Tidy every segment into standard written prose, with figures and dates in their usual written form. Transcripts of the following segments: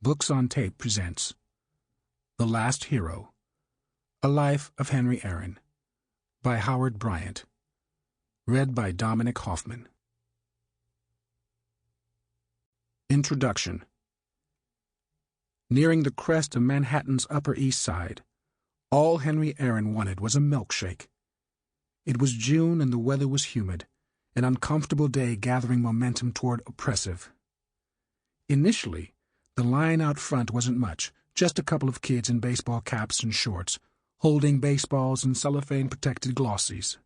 Books on Tape presents The Last Hero, A Life of Henry Aaron, by Howard Bryant, read by Dominic Hoffman. Introduction. Nearing the crest of Manhattan's Upper East Side, all Henry Aaron wanted was a milkshake. It was June and the weather was humid, an uncomfortable day gathering momentum toward oppressive. Initially, the line out front wasn't much, just a couple of kids in baseball caps and shorts, holding baseballs and cellophane-protected glossies.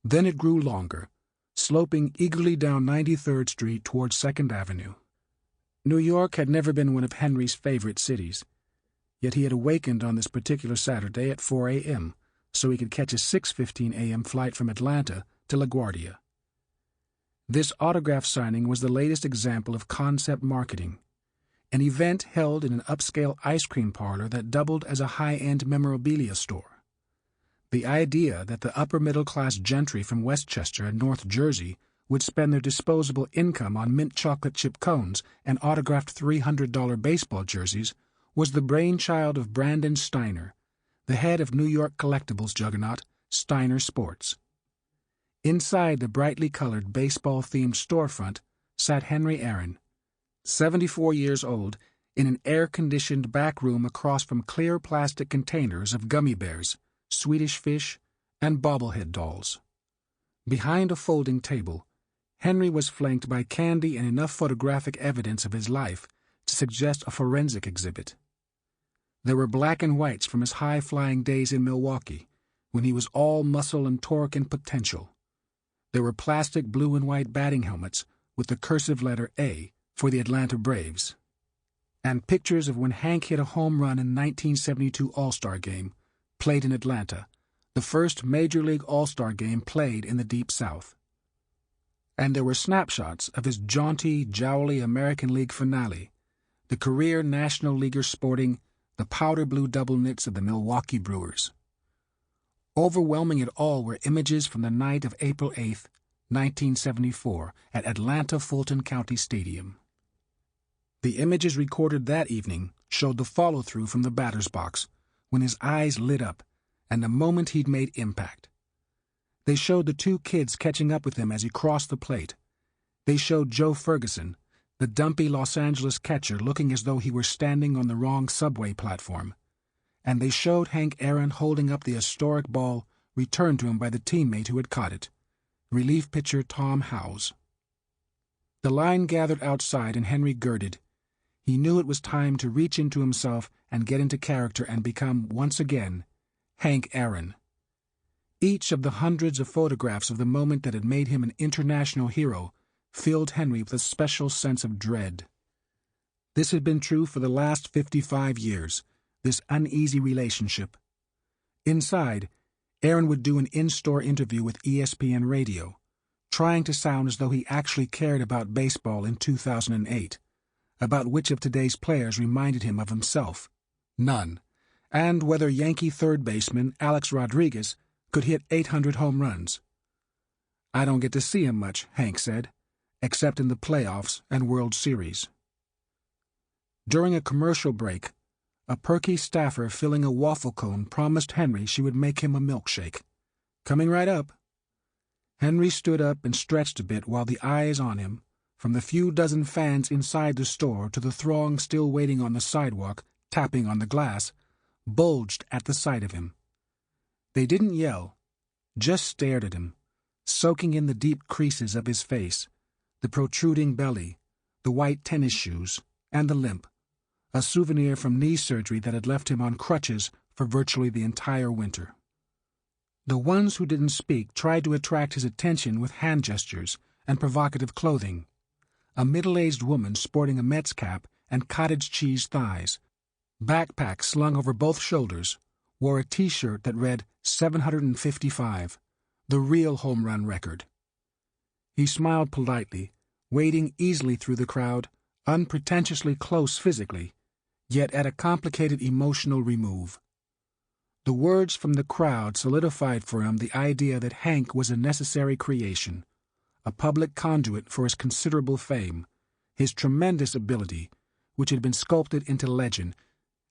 Then it grew longer, sloping eagerly down 93rd Street toward 2nd Avenue. New York had never been one of Henry's favorite cities, yet he had awakened on this particular Saturday at 4 a.m., so he could catch a 6:15 a.m. flight from Atlanta to LaGuardia. This autograph signing was the latest example of concept marketing, an event held in an upscale ice cream parlor that doubled as a high-end memorabilia store. The idea that the upper-middle-class gentry from Westchester and North Jersey would spend their disposable income on mint chocolate chip cones and autographed $300 baseball jerseys was the brainchild of Brandon Steiner, the head of New York collectibles juggernaut Steiner Sports. Inside the brightly colored baseball-themed storefront sat Henry Aaron, 74 years old, in an air-conditioned back room across from clear plastic containers of gummy bears, Swedish fish, and bobblehead dolls. Behind a folding table, Henry was flanked by candy and enough photographic evidence of his life to suggest a forensic exhibit. There were black and whites from his high-flying days in Milwaukee, when he was all muscle and torque and potential. There were plastic blue and white batting helmets with the cursive letter A for the Atlanta Braves, and pictures of when Hank hit a home run in 1972 All-Star Game, played in Atlanta, the first Major League All-Star Game played in the Deep South. And there were snapshots of his jaunty, jowly American League finale, the career National Leaguer sporting the powder blue double knits of the Milwaukee Brewers. Overwhelming it all were images from the night of April 8, 1974, at Atlanta Fulton County Stadium. The images recorded that evening showed the follow-through from the batter's box, when his eyes lit up, and the moment he'd made impact. They showed the two kids catching up with him as he crossed the plate. They showed Joe Ferguson, the dumpy Los Angeles catcher, looking as though he were standing on the wrong subway platform. And they showed Hank Aaron holding up the historic ball returned to him by the teammate who had caught it, relief pitcher Tom Howes. The line gathered outside and Henry girded. He knew it was time to reach into himself and get into character and become, once again, Hank Aaron. Each of the hundreds of photographs of the moment that had made him an international hero filled Henry with a special sense of dread. This had been true for the last 55 years, this uneasy relationship. Inside, Aaron would do an in-store interview with ESPN Radio, trying to sound as though he actually cared about baseball in 2008, about which of today's players reminded him of himself. None. And whether Yankee third baseman Alex Rodriguez could hit 800 home runs. "I don't get to see him much," Hank said, "except in the playoffs and World Series." During a commercial break, a perky staffer filling a waffle cone promised Henry she would make him a milkshake. "Coming right up." Henry stood up and stretched a bit while the eyes on him, from the few dozen fans inside the store to the throng still waiting on the sidewalk, tapping on the glass, bulged at the sight of him. They didn't yell, just stared at him, soaking in the deep creases of his face, the protruding belly, the white tennis shoes, and the limp, a souvenir from knee surgery that had left him on crutches for virtually the entire winter. The ones who didn't speak tried to attract his attention with hand gestures and provocative clothing. A middle-aged woman sporting a Mets cap and cottage cheese thighs, backpack slung over both shoulders, wore a T-shirt that read 755, the real home run record. He smiled politely, wading easily through the crowd, unpretentiously close physically, yet at a complicated emotional remove. The words from the crowd solidified for him the idea that Hank was a necessary creation, a public conduit for his considerable fame, his tremendous ability, which had been sculpted into legend,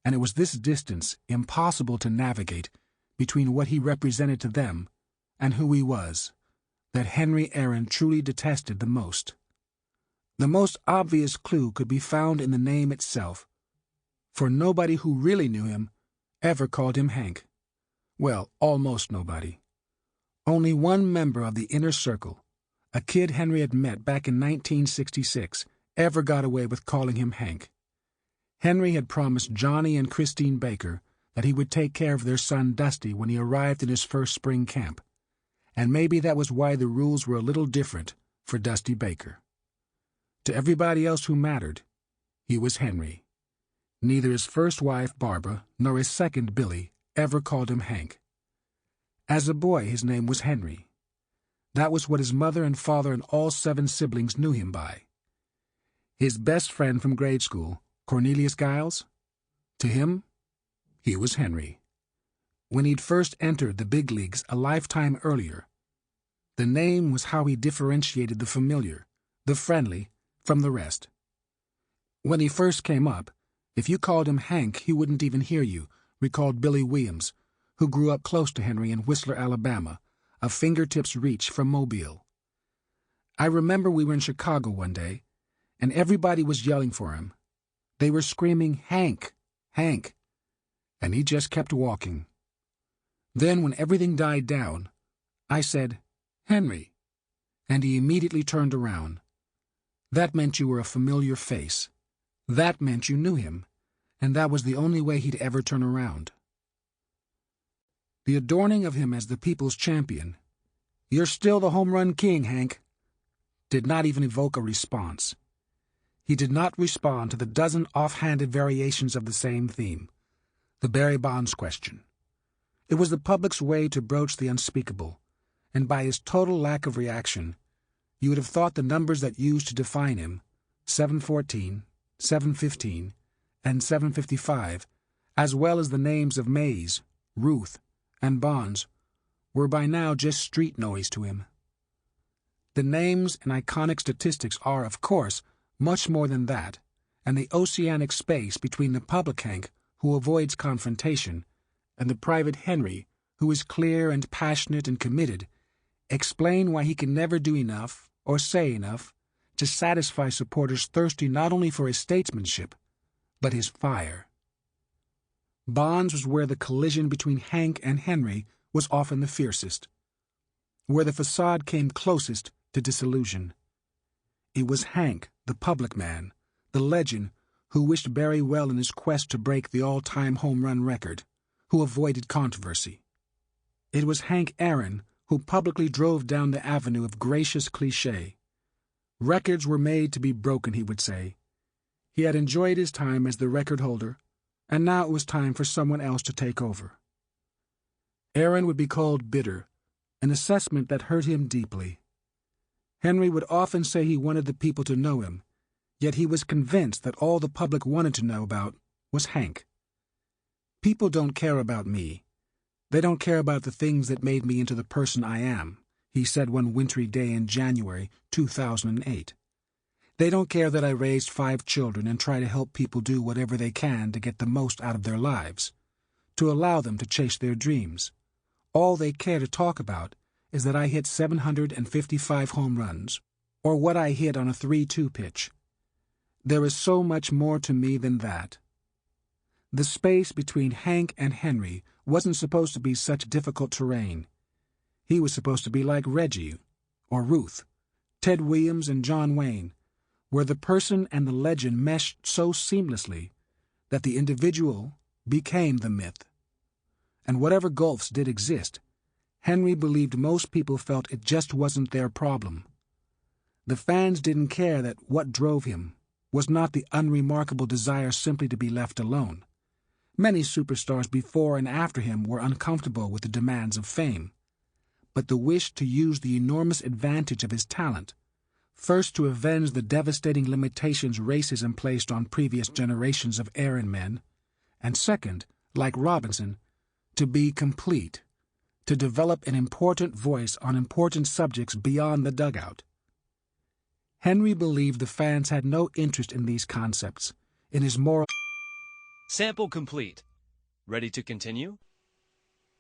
and it was this distance, impossible to navigate, between what he represented to them and who he was, that Henry Aaron truly detested the most. The most obvious clue could be found in the name itself, for nobody who really knew him ever called him Hank. Well, almost nobody. Only one member of the inner circle, a kid Henry had met back in 1966, ever got away with calling him Hank. Henry had promised Johnny and Christine Baker that he would take care of their son Dusty when he arrived in his first spring camp, and maybe that was why the rules were a little different for Dusty Baker. To everybody else who mattered, he was Henry. Neither his first wife, Barbara, nor his second, Billy, ever called him Hank. As a boy, his name was Henry. That was what his mother and father and all 7 siblings knew him by. His best friend from grade school, Cornelius Giles, to him, he was Henry. When he'd first entered the big leagues a lifetime earlier, the name was how he differentiated the familiar, the friendly, from the rest. When he first came up, if you called him Hank, he wouldn't even hear you, recalled Billy Williams, who grew up close to Henry in Whistler, Alabama, a fingertip's reach from Mobile. I remember we were in Chicago one day, and everybody was yelling for him. They were screaming, "Hank, Hank," and he just kept walking. Then, when everything died down, I said, "Henry," and he immediately turned around. That meant you were a familiar face. That meant you knew him, and that was the only way he'd ever turn around. The adorning of him as the people's champion, "You're still the home run king, Hank," did not even evoke a response. He did not respond to the dozen offhanded variations of the same theme, the Barry Bonds question. It was the public's way to broach the unspeakable, and by his total lack of reaction, you would have thought the numbers that used to define him, 714, 715, and 755, as well as the names of Mays, Ruth, and Bonds, were by now just street noise to him. The names and iconic statistics are, of course, much more than that, and the oceanic space between the public Hank, who avoids confrontation, and the private Henry, who is clear and passionate and committed, explain why he can never do enough or say enough to satisfy supporters thirsty not only for his statesmanship, but his fire. Bonds was where the collision between Hank and Henry was often the fiercest, where the facade came closest to disillusion. It was Hank, the public man, the legend, who wished Barry well in his quest to break the all-time home run record, who avoided controversy. It was Hank Aaron who publicly drove down the avenue of gracious cliché. Records were made to be broken, he would say. He had enjoyed his time as the record holder, and now it was time for someone else to take over. Aaron would be called bitter, an assessment that hurt him deeply. Henry would often say he wanted the people to know him, yet he was convinced that all the public wanted to know about was Hank. "People don't care about me. They don't care about the things that made me into the person I am," he said one wintry day in January 2008. "They don't care that I raised 5 children and try to help people do whatever they can to get the most out of their lives, to allow them to chase their dreams. All they care to talk about is that I hit 755 home runs, or what I hit on a 3-2 pitch. There is so much more to me than that." The space between Hank and Henry wasn't supposed to be such difficult terrain. He was supposed to be like Reggie, or Ruth, Ted Williams and John Wayne, where the person and the legend meshed so seamlessly that the individual became the myth. And whatever gulfs did exist, Henry believed most people felt it just wasn't their problem. The fans didn't care that what drove him was not the unremarkable desire simply to be left alone. Many superstars before and after him were uncomfortable with the demands of fame, but the wish to use the enormous advantage of his talent, first to avenge the devastating limitations racism placed on previous generations of Aaron men, and second, like Robinson, to be complete, to develop an important voice on important subjects beyond the dugout. Henry believed the fans had no interest in these concepts, in his moral... Sample complete. Ready to continue?